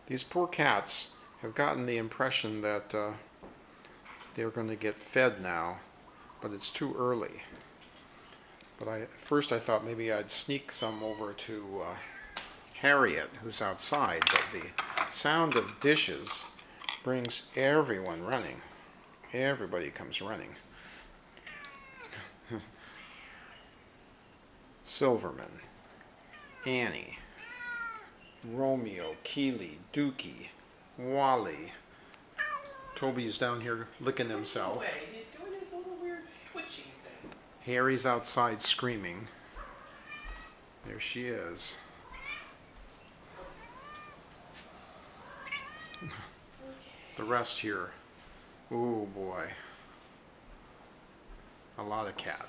These poor cats have gotten the impression that they're going to get fed now, but it's too early. But at first I thought maybe I'd sneak some over to Harriet, who's outside, but the sound of dishes brings everyone running. Everybody comes running. Silverman, Annie, Romeo, Keely, Dookie, Wally. Toby's down here licking himself. He's doing his little weird twitching thing. Harry's outside screaming. There she is. The rest here. Ooh boy. A lot of cat.